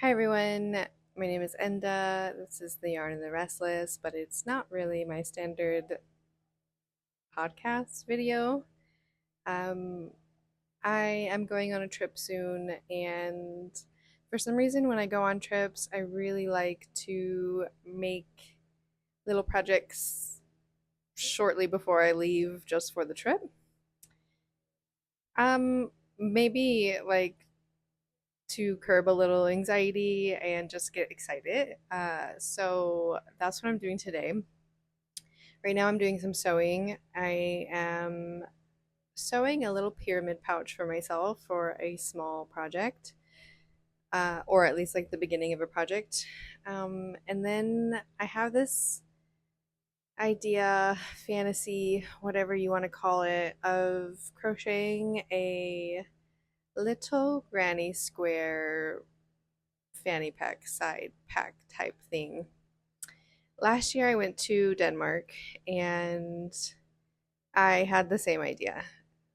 Hi everyone, my name is Enda. This is the Yarn and the Restless, but it's not really my standard podcast video. Um, I am going on a trip soon, and for some reason, when I go on trips, I really like to make little projects shortly before I leave just for the trip. Maybe like to curb a little anxiety and just get excited. So that's what I'm doing today. Right now, I'm doing some sewing. I am sewing a little pyramid pouch for myself for a small project, or at least like the beginning of a project. And then I have this idea, fantasy, whatever you want to call it, of crocheting a little granny square fanny pack side pack type thing. Last year I went to Denmark and I had the same idea.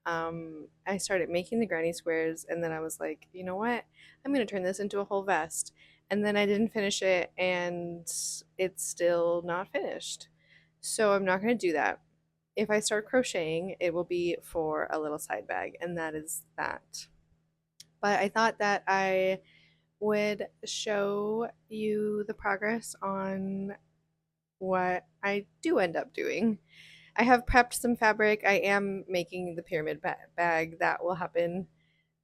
I started making the granny squares and then I was like, you know what? I'm going to turn this into a whole vest. And then I didn't finish it and it's still not finished. So I'm not going to do that. If I start crocheting, it will be for a little side bag, and that is that. But I thought that I would show you the progress on what I do end up doing. I have prepped some fabric. I am making the pyramid bag. That will happen.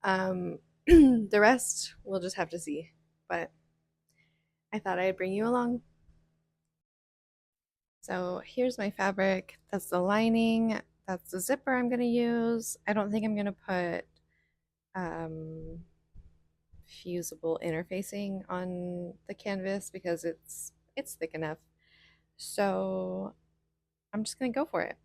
The rest we'll just have to see. But I thought I'd bring you along. So here's my fabric. That's the lining. That's the zipper I'm going to use. I don't think I'm going to put um, fusible interfacing on the canvas because it's thick enough. So I'm just gonna go for it.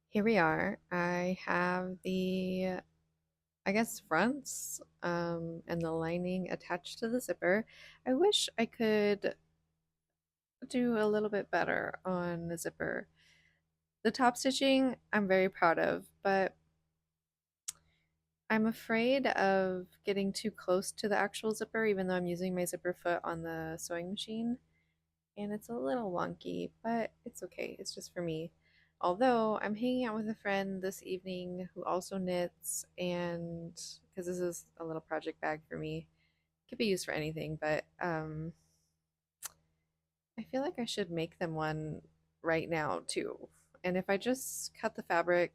Here we are. I have the, I guess, fronts and the lining attached to the zipper. I wish I could do a little bit better on the zipper. The top stitching I'm very proud of, but I'm afraid of getting too close to the actual zipper, even though I'm using my zipper foot on the sewing machine. And it's a little wonky, but it's okay. It's just for me. Although I'm hanging out with a friend this evening who also knits, and because this is a little project bag for me, it could be used for anything, but I feel like I should make them one right now too. And if I just cut the fabric,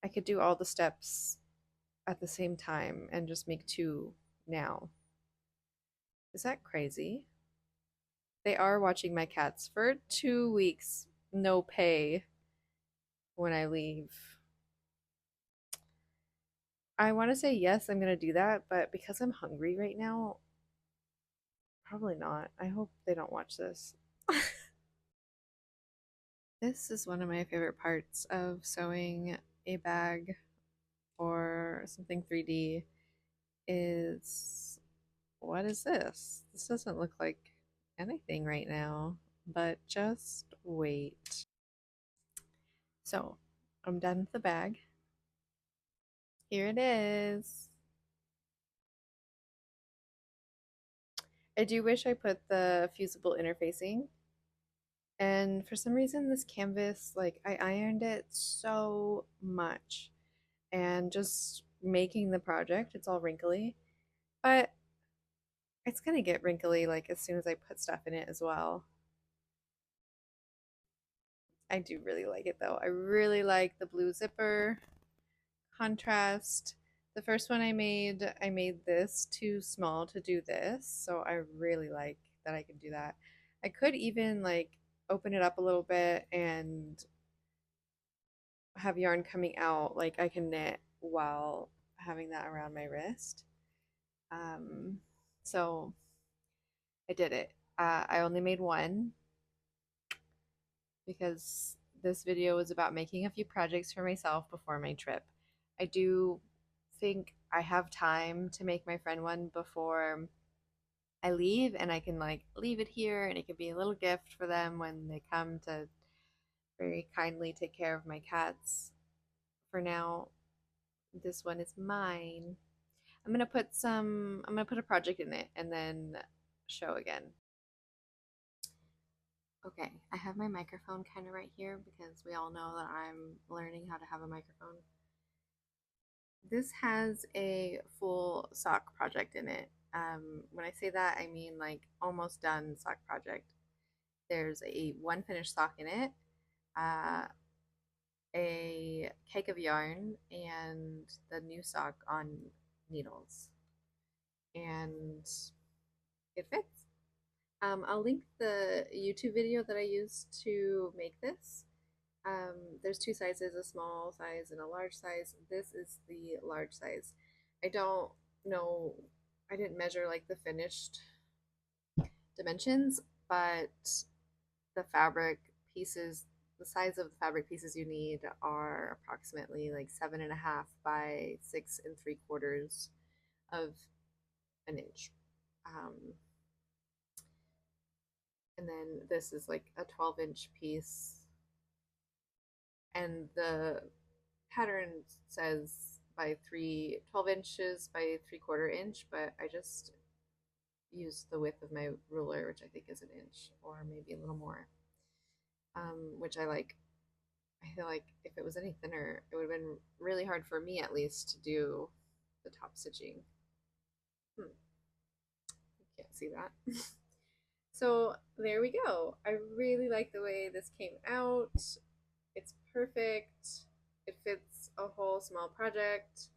I could do all the steps at the same time and just make two now. Is that crazy? They are watching my cats for 2 weeks, no pay when I leave. I want to say yes, I'm going to do that, but because I'm hungry right now, probably not. I hope they don't watch this. This is one of my favorite parts of sewing a bag or something 3D is what is this? This doesn't look like anything right now, but just wait. So, I'm done with the bag. Here it is. I do wish I put the fusible interfacing. And for some reason, this canvas, like, I ironed it so much. And just making the project, it's all wrinkly. But it's gonna get wrinkly, like, as soon as I put stuff in it as well. I do really like it, though. I really like the blue zipper contrast. The first one I made this too small to do this. So I really like that I can do that. I could even, like, open it up a little bit and have yarn coming out, like I can knit while having that around my wrist. Um, so I did it. I only made one because this video was about making a few projects for myself before my trip. I do think I have time to make my friend one before I leave and I can like leave it here and it could be a little gift for them when they come to very kindly take care of my cats. For now, this one is mine. I'm gonna put a project in it and then show again. Okay, I have my microphone kind of right here because we all know that I'm learning how to have a microphone. This has a full sock project in it. When I say that, I mean like almost done sock project. There's a one finished sock in it, uh, a cake of yarn, and the new sock on needles. And it fits. I'll link the YouTube video that I used to make this. There's two sizes, a small size and a large size. This is the large size. I don't know, I didn't measure like the finished dimensions, but the fabric pieces, the size of the fabric pieces you need are approximately like 7.5 by 6 3/4 of an inch. Um, and then this is like a 12-inch piece, and the pattern says by 12 inches by 3/4 inch, but I just used the width of my ruler, which I think is an inch or maybe a little more, which I like. I feel like if it was any thinner, it would have been really hard for me at least to do the top stitching. You can't see that. So there we go. I really like the way this came out. It's perfect. It fits a whole small project.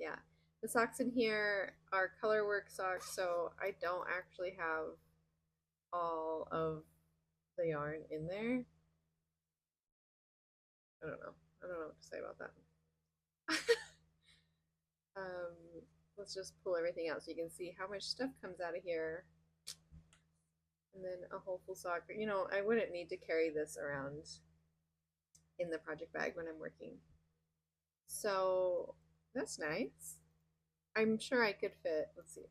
Yeah, the socks in here are colorwork socks, so I don't actually have all of the yarn in there. I don't know. I don't know what to say about that. um, let's just pull everything out so you can see how much stuff comes out of here. And then a whole full sock. You know, I wouldn't need to carry this around in the project bag when I'm working. So that's nice. I'm sure I could fit, let's see,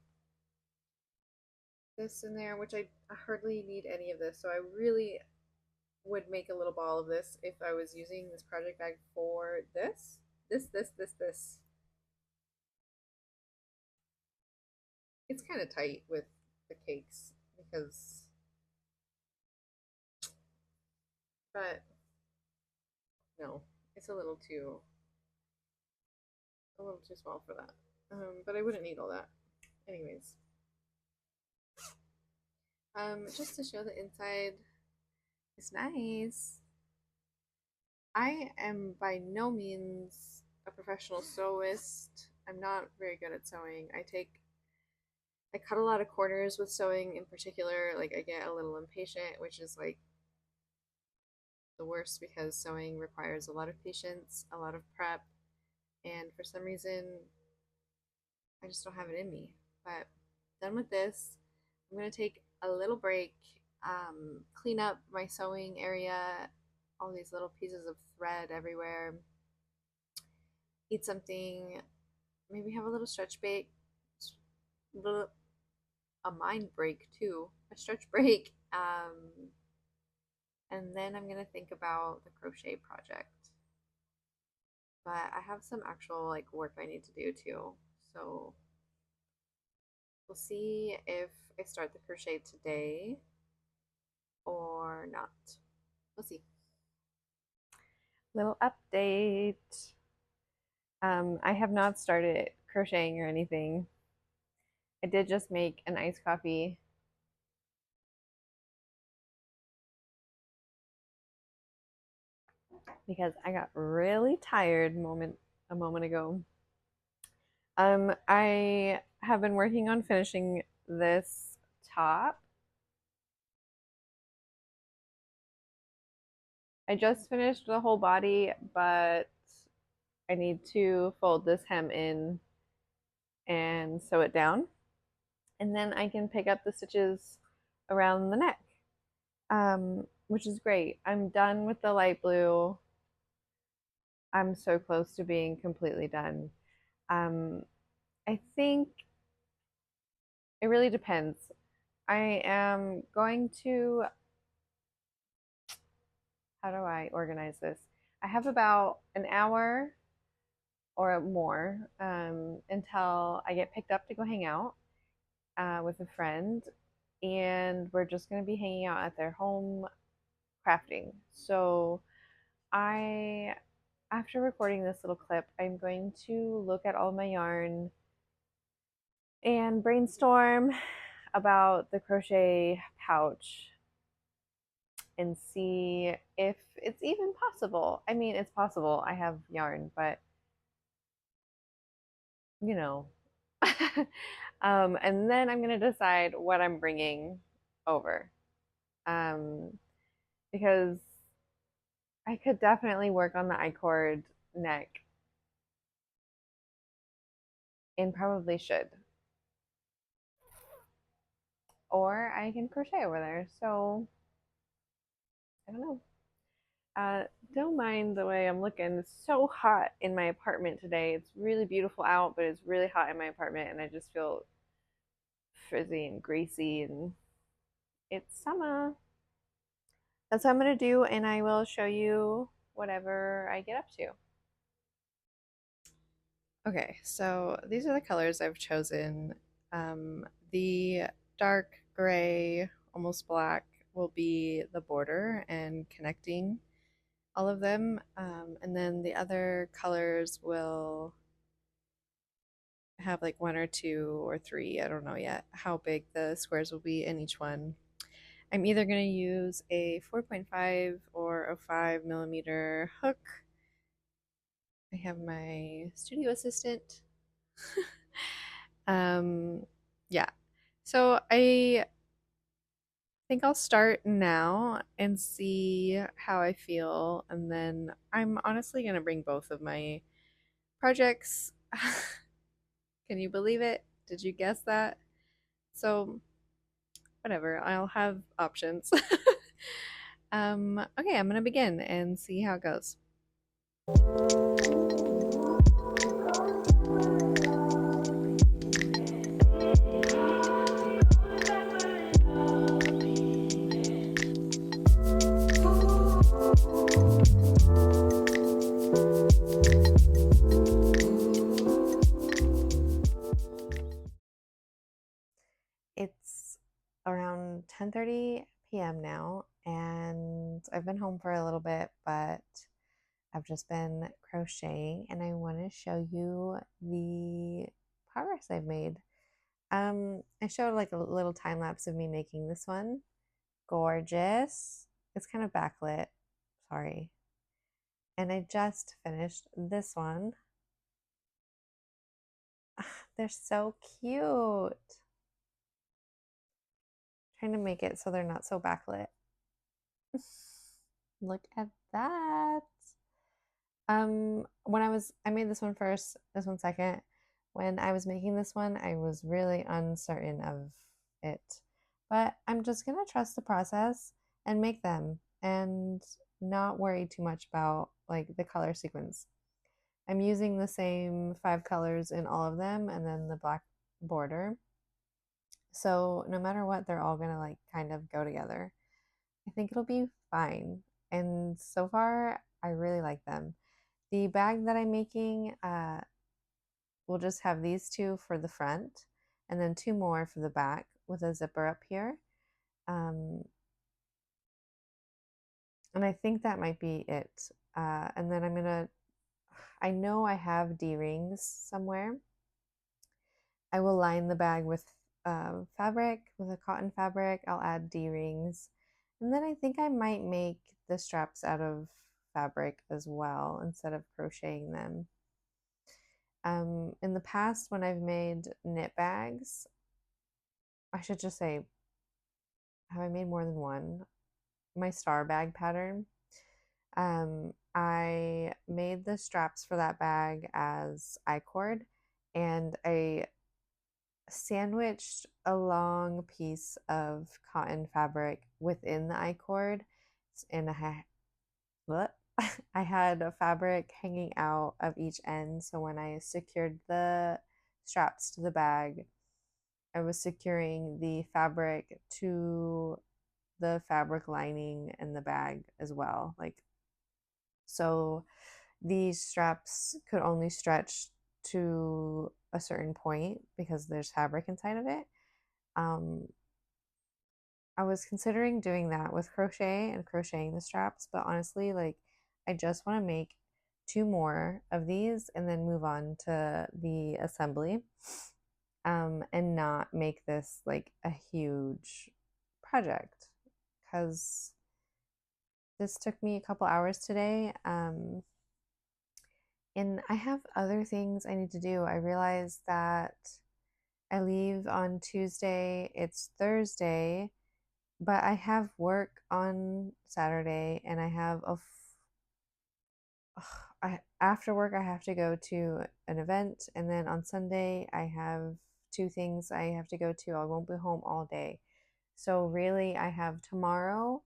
this in there, which I hardly need any of this. So I really would make a little ball of this if I was using this project bag for this. It's kind of tight with the cakes because, but no, it's a little too small for that. But I wouldn't need all that. Anyways, just to show the inside, it's nice. I am by no means a professional sewist. I'm not very good at sewing. I cut a lot of corners with sewing in particular. Like I get a little impatient, which is like the worst because sewing requires a lot of patience, a lot of prep, and for some reason I just don't have it in me. But done with this, I'm gonna take a little break, clean up my sewing area, all these little pieces of thread everywhere, eat something, maybe have a little stretch break, a mind break too, a stretch break, and then I'm gonna think about the crochet project. But I have some actual like work I need to do too, so we'll see if I start the crochet today or not. We'll see. Little update. I have not started crocheting or anything. I did just make an iced coffee because I got really tired a moment ago. I have been working on finishing this top. I just finished the whole body, but I need to fold this hem in and sew it down. And then I can pick up the stitches around the neck, which is great. I'm done with the light blue. I'm so close to being completely done. Um, I think it really depends. I am going to, how do I organize this? I have about an hour or more until I get picked up to go hang out with a friend. And we're just going to be hanging out at their home crafting. So I, after recording this little clip, I'm going to look at all my yarn and brainstorm about the crochet pouch and see if it's even possible. I mean, it's possible. I have yarn, but you know. And then I'm going to decide what I'm bringing over. Um, because I could definitely work on the I-cord neck and probably should. Or I can crochet over there. So I don't know. Uh, don't mind the way I'm looking. It's so hot in my apartment today. It's really beautiful out, but it's really hot in my apartment, and I just feel frizzy and greasy, and it's summer. That's what I'm gonna do, and I will show you whatever I get up to. Okay, so these are the colors I've chosen. The dark gray, almost black, will be the border and connecting all of them. And then the other colors will have like one or two or three, I don't know yet, how big the squares will be in each one. I'm either going to use a 4.5 or a 5 millimeter hook. I have my studio assistant. um, yeah. So I think I'll start now and see how I feel. And then I'm honestly going to bring both of my projects. Can you believe it? Did you guess that? So, whatever, I'll have options. Okay, I'm gonna begin and see how it goes. It's around 10:30 p.m. now, and I've been home for a little bit, but I've just been crocheting, and I want to show you the progress I've made. I showed like a little time lapse of me making this one. Gorgeous. It's kind of backlit. Sorry. And I just finished this one. They're so cute. Trying to make it so they're not so backlit. Look at that. When I made this one first, this one second. When I was making this one, I was really uncertain of it. But I'm just gonna trust the process and make them and not worry too much about like the color sequence. I'm using the same 5 colors in all of them and then the black border. So no matter what, they're all gonna like kind of go together. I think it'll be fine. And so far, I really like them. The bag that I'm making will just have these two for the front and then two more for the back with a zipper up here. Um, and I think that might be it. And then I know I have D-rings somewhere. I will line the bag with fabric, with a cotton fabric. I'll add D-rings. And then I think I might make the straps out of fabric as well instead of crocheting them. In the past, when I've made knit bags, I should just say, have I made more than one? My star bag pattern. I made the straps for that bag as I-cord, and I sandwiched a long piece of cotton fabric within the I-cord, and what? I had a fabric hanging out of each end, so when I secured the straps to the bag. I was securing the fabric to the fabric lining in the bag as well. Like, so these straps could only stretch to a certain point because there's fabric inside of it. Um, I was considering doing that with crochet and crocheting the straps, but honestly, like, I just want to make two more of these and then move on to the assembly, and not make this like a huge project because this took me a couple hours today. And I have other things I need to do. I realized that I leave on Tuesday, it's Thursday, but I have work on Saturday and I have after work I have to go to an event, and then on Sunday I have two things I have to go to. I won't be home all day. So really I have tomorrow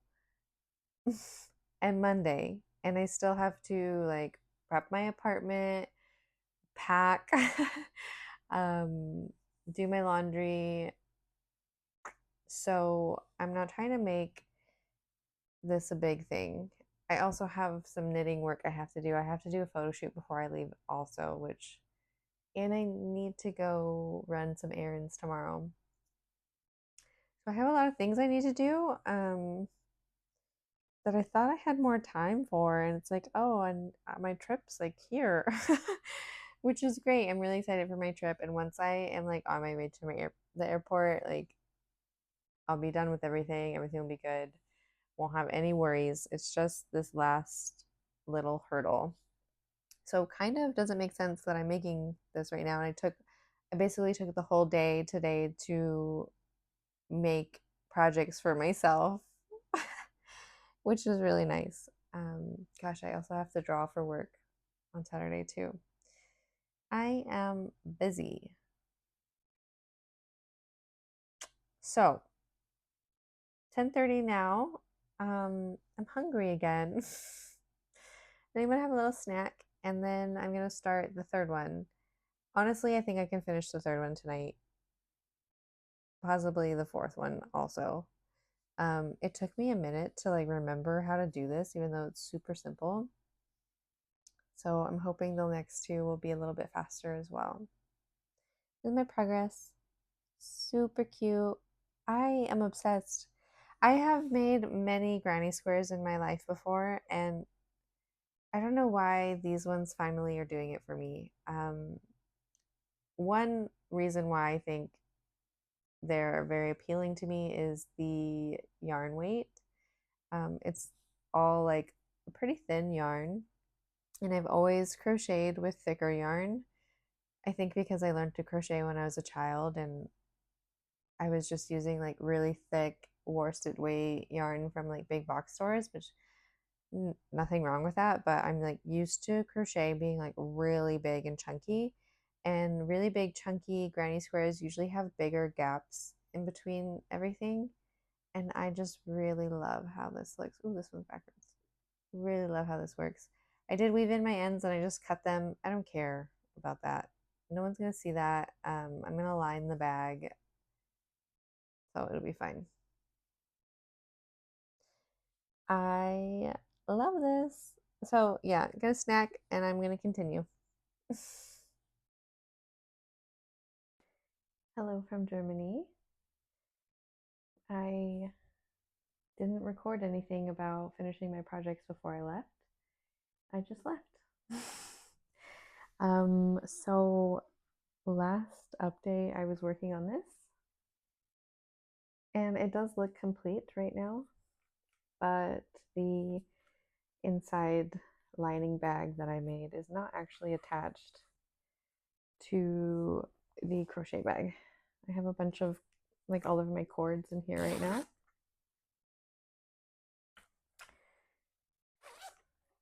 and Monday, and I still have to like prep my apartment, pack, um, do my laundry. So I'm not trying to make this a big thing. I also have some knitting work I have to do. I have to do a photo shoot before I leave, also, and I need to go run some errands tomorrow. So I have a lot of things I need to do, that I thought I had more time for. And it's like, oh, and my trip's like here, which is great. I'm really excited for my trip. And once I am like on my way to the airport, like I'll be done with everything. Everything will be good. Won't have any worries. It's just this last little hurdle. So kind of doesn't make sense that I'm making this right now. And I basically took the whole day today to make projects for myself, which is really nice. Gosh, I also have to draw for work on Saturday too. I am busy. So 10:30 now. I'm hungry again. Then I'm gonna have a little snack, and then I'm gonna start the third one. Honestly, I think I can finish the third one tonight, possibly the fourth one also. It took me a minute to like remember how to do this, even though it's super simple. So I'm hoping the next two will be a little bit faster as well. This is my progress. Super cute. I am obsessed. I have made many granny squares in my life before, and I don't know why these ones finally are doing it for me. One reason why I think they're very appealing to me is the yarn weight. It's all like a pretty thin yarn, and I've always crocheted with thicker yarn. I think because I learned to crochet when I was a child, and I was just using like really thick worsted weight yarn from like big box stores, which nothing wrong with that, but I'm like used to crochet being like really big and chunky, and really big chunky granny squares usually have bigger gaps in between everything, and I just really love how this looks. Ooh, this one's backwards. Really love how this works. I did weave in my ends and I just cut them. I don't care about that. No one's gonna see that. I'm gonna line the bag, so it'll be fine. I love this. So yeah, get a snack and I'm gonna continue. Hello from Germany. I didn't record anything about finishing my projects before I left. I just left. So last update, I was working on this, and it does look complete right now, but the inside lining bag that I made is not actually attached to the crochet bag. I have a bunch of like all of my cords in here right now.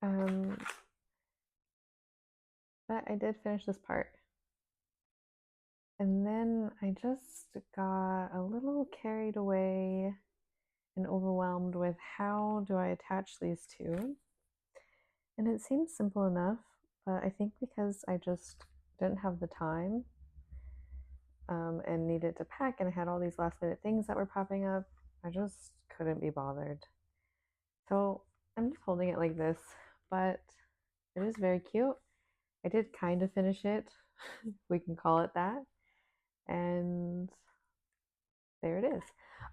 Um, but I did finish this part. And then I just got a little carried away and overwhelmed with how do I attach these two. And it seems simple enough, but I think because I just didn't have the time, and needed to pack, and I had all these last minute things that were popping up. I just couldn't be bothered. So I'm just holding it like this, but it is very cute. I did kind of finish it, we can call it that. And there it is.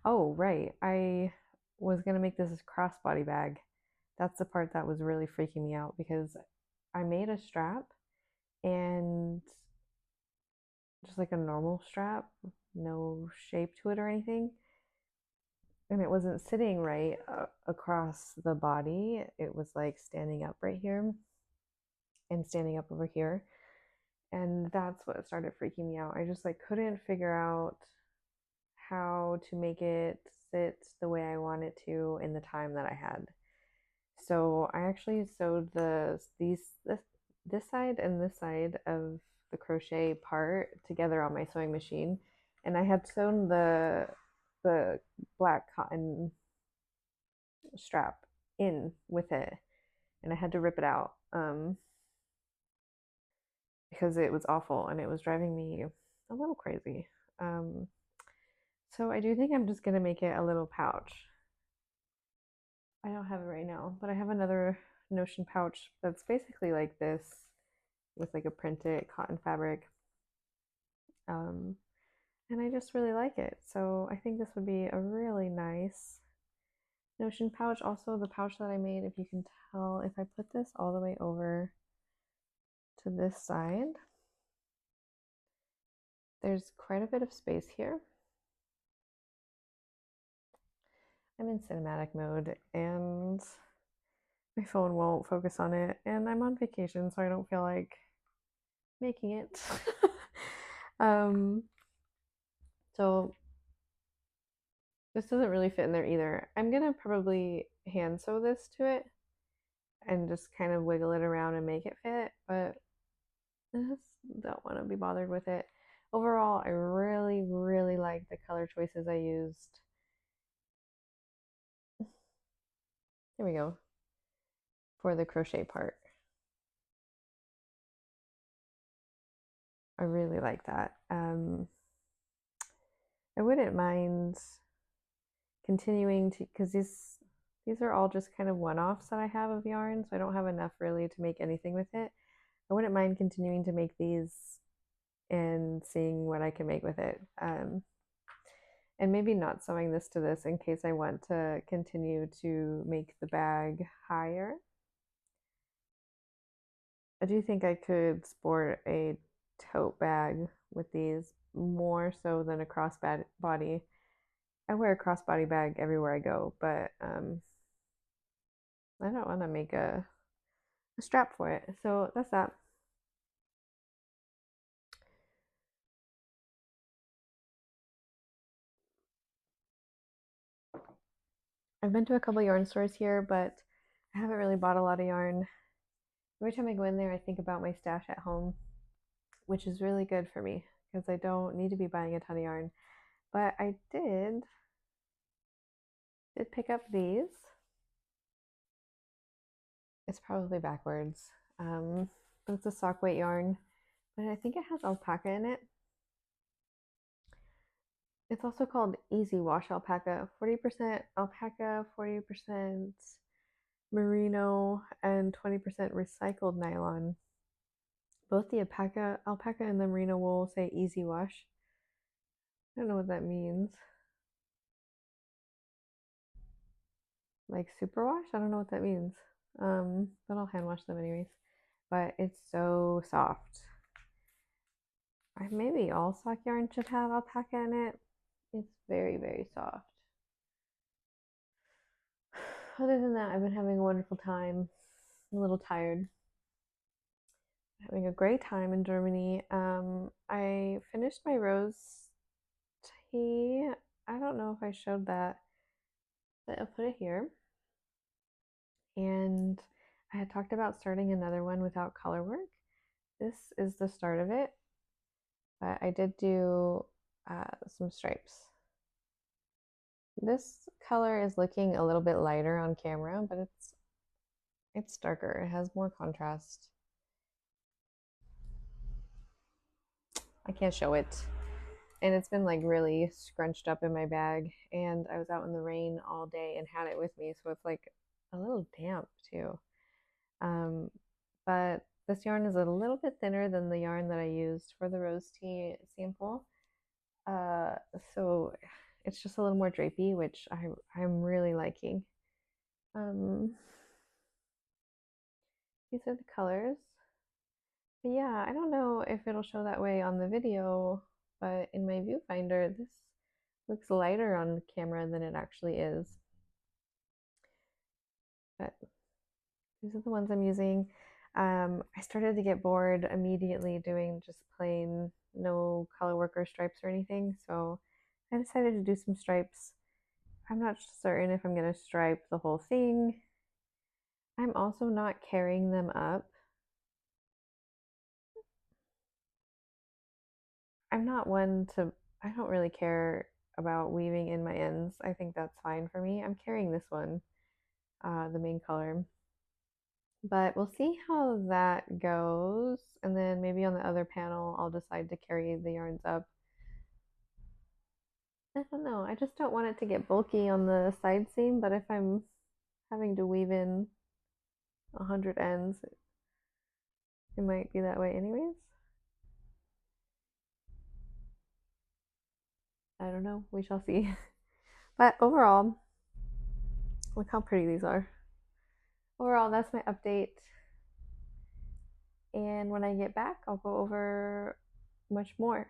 Oh, right. I was going to make this crossbody bag. That's the part that was really freaking me out because I made a strap and just like a normal strap, no shape to it or anything. And it wasn't sitting right across the body. It was like standing up right here and standing up over here. And that's what started freaking me out. I just like couldn't figure out how to make it sit the way I wanted to in the time that I had. So I actually sewed this side and this side of the crochet part together on my sewing machine, and I had sewn the black cotton strap in with it, and I had to rip it out because it was awful and it was driving me a little crazy. Um, so I do think I'm just gonna make it a little pouch. I don't have it right now, but I have another Notion pouch that's basically like this with like a printed cotton fabric. Um, and I just really like it. So I think this would be a really nice Notion pouch. Also, the pouch that I made, if you can tell, if I put this all the way over to this side, there's quite a bit of space here. I'm in cinematic mode and my phone won't focus on it, and I'm on vacation, so I don't feel like making it. um, so this doesn't really fit in there either. I'm gonna probably hand sew this to it and just kind of wiggle it around and make it fit, but I just don't want to be bothered with it. Overall, I really, really like the color choices I used. Here we go. For the crochet part. I really like that. I wouldn't mind continuing to, because these are all just kind of one-offs that I have of yarn, so I don't have enough really to make anything with it. I wouldn't mind continuing to make these and seeing what I can make with it. And maybe not sewing this to this in case I want to continue to make the bag higher. I do think I could sport a tote bag with these more so than a crossbody. I wear a crossbody bag everywhere I go, but I don't want to make a strap for it. So that's that. I've been to a couple yarn stores here, but I haven't really bought a lot of yarn. Every time I go in there, I think about my stash at home, which is really good for me because I don't need to be buying a ton of yarn. But I did pick up these. It's probably backwards, but it's a sock weight yarn. But I think it has alpaca in it. It's also called Easy Wash Alpaca. 40% alpaca, 40% merino, and 20% recycled nylon. Both the alpaca and the merino wool say Easy Wash. I don't know what that means. Like superwash? I don't know what that means. But I'll hand wash them anyways. But it's so soft. Maybe all sock yarn should have alpaca in it. It's very, very soft. Other than that, I've been having a wonderful time. I'm a little tired. Having a great time in Germany. I finished my rose tea. I don't know if I showed that, but I'll put it here. And I had talked about starting another one without color work. This is the start of it, but I did do some stripes. This color is looking a little bit lighter on camera, but it's darker. It has more contrast. I can't show it. and it's been like really scrunched up in my bag. And I was out in the rain all day and had it with me, so it's like a little damp too. Um, but this yarn is a little bit thinner than the yarn that I used for the rose tea sample. Uh, so it's just a little more drapey, which I'm really liking. Um, these are the colors. But yeah, I don't know if it'll show that way on the video, but in my viewfinder, this looks lighter on camera than it actually is. But these are the ones I'm using. I started to get bored immediately doing just plain no color worker stripes or anything, so I decided to do some stripes. I'm not certain if I'm going to stripe the whole thing. I'm also not carrying them up. I'm not one to, I don't really care about weaving in my ends. I think that's fine for me. I'm carrying this one, the main color. But we'll see how that goes. And then maybe on the other panel, I'll decide to carry the yarns up. I don't know. I just don't want it to get bulky on the side seam, but if I'm having to weave in 100 ends, it might be that way anyways. I don't know. We shall see. But overall, look how pretty these are. Overall, that's my update. And when I get back, I'll go over much more.